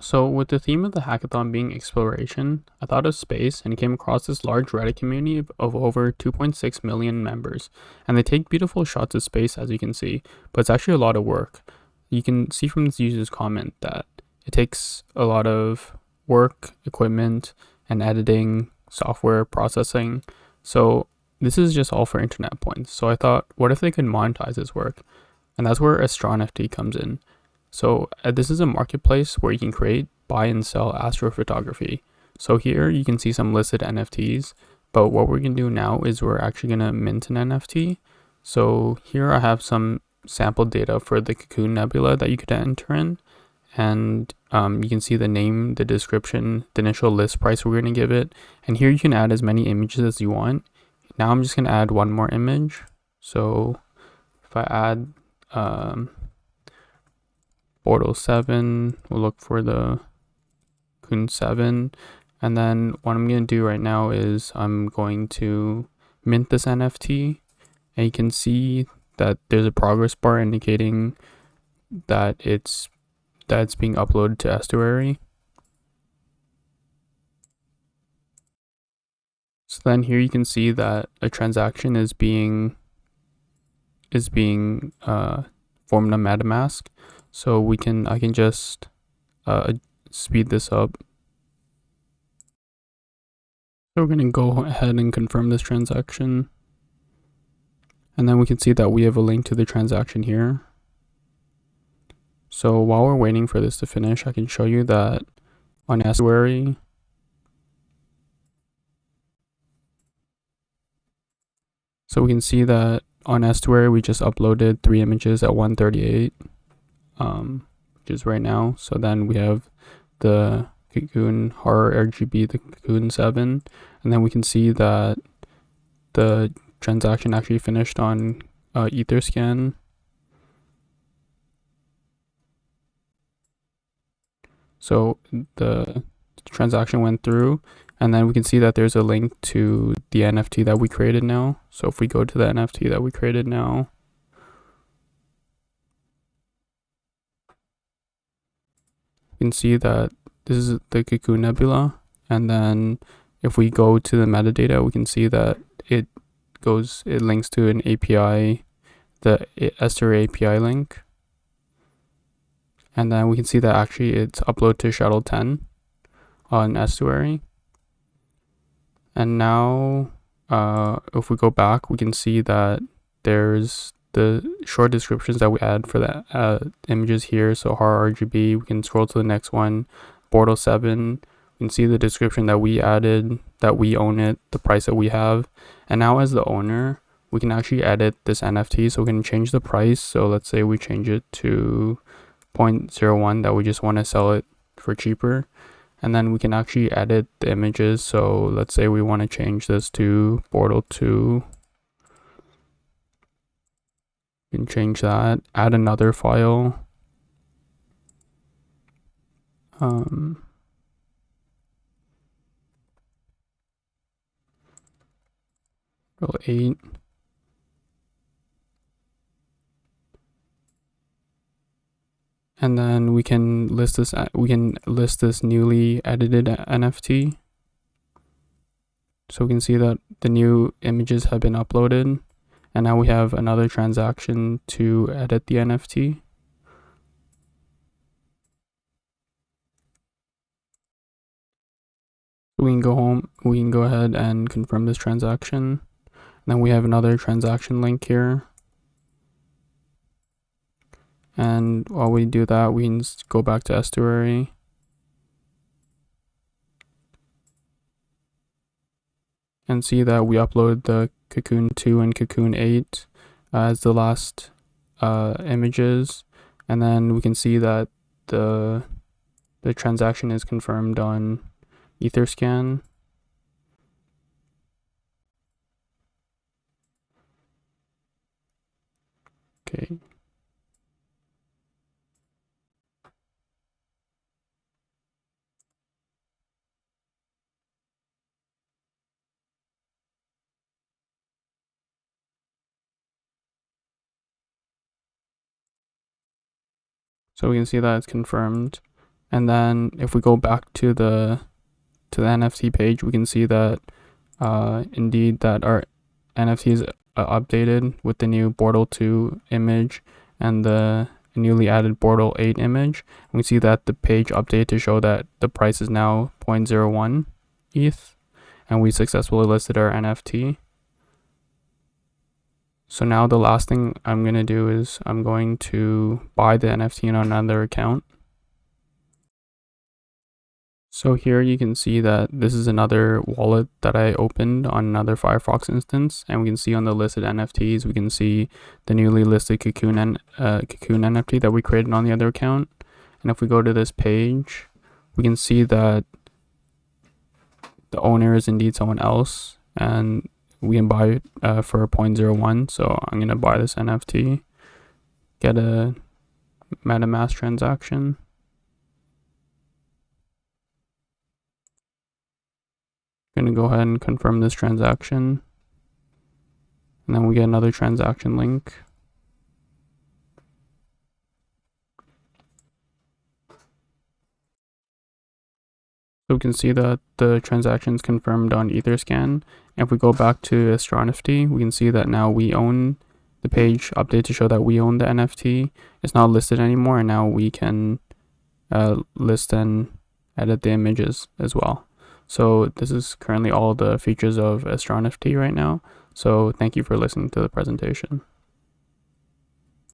So with the theme of the hackathon being exploration, I thought of space and came across this large Reddit community of over 2.6 million members. And they take beautiful shots of space, as you can see, but it's actually a lot of work. You can see from this user's comment that it takes a lot of work, equipment, and editing, software processing. So this is just all for internet points. So I thought, what if they could monetize this work? And that's where Astronofty comes in. So this is a marketplace where you can create, buy, and sell astrophotography. So here you can see some listed NFTs, but what we're gonna do now is we're actually gonna mint an NFT. So here I have some sample data for the Cocoon Nebula that you could enter in, and you can see the name, the description, the initial list price we're gonna give it, and here you can add as many images as you want. Now I'm just gonna add one more image. So if I add Portal 7, we'll look for the Cocoon 7, and then what I'm going to do right now is I'm going to mint this NFT, and you can see that there's a progress bar indicating that it's being uploaded to Estuary. So then here you can see that a transaction is being formed on MetaMask. So I can just speed this up. So we're going to go ahead and confirm this transaction. And then we can see that we have a link to the transaction here. So while we're waiting for this to finish, I can show you that on Estuary, so we can see that on Estuary, we just uploaded 3 images at 138, which is right now. So then we have the Cocoon Horror RGB, the Cocoon 7, and then we can see that the transaction actually finished on Etherscan. So the transaction went through, and then we can see that there's a link to the NFT that we created now. So if we go to the NFT that we created now, you can see that this is the Cocoon Nebula, and then if we go to the metadata, we can see that it links to an API, the Estuary API link, and then we can see that actually it's uploaded to Shuttle 10 on Estuary. And now if we go back, we can see that there's the short descriptions that we add for the images here. So horror RGB, we can scroll to the next one, Portal 7, we can see the description that we added, that we own it, the price that we have. And now as the owner, we can actually edit this NFT. So we can change the price. So let's say we change it to 0.01, that we just want to sell it for cheaper. And then we can actually edit the images. So let's say we want to change this to Portal 2. We can change that, add another file. Portal 8. And then we can list this newly edited NFT. So we can see that the new images have been uploaded, and now we have another transaction to edit the NFT. We can go ahead and confirm this transaction. And then we have another transaction link here. And while we do that, we can go back to Estuary. And see that we uploaded the Cocoon 2 and Cocoon 8 as the last images. And then we can see that the transaction is confirmed on Etherscan. Okay. So we can see that it's confirmed. And then if we go back to the NFT page, we can see that indeed that our NFT is updated with the new Portal 2 image and the newly added Portal 8 image. We see that the page updated to show that the price is now 0.01 ETH, and we successfully listed our NFT. So now the last thing I'm going to do is I'm going to buy the NFT on another account. So here you can see that this is another wallet that I opened on another Firefox instance, and we can see on the listed NFTs, we can see the newly listed Cocoon NFT that we created on the other account. And if we go to this page, we can see that the owner is indeed someone else, and we can buy it for 0.01. So I'm going to buy this NFT, get a MetaMask transaction. Going to go ahead and confirm this transaction, and then we get another transaction link. So we can see that the transaction is confirmed on Etherscan. And if we go back to Astronofty, we can see that now we own the page update to show that we own the NFT. It's not listed anymore, and now we can list and edit the images as well. So this is currently all the features of Astronofty right now. So thank you for listening to the presentation.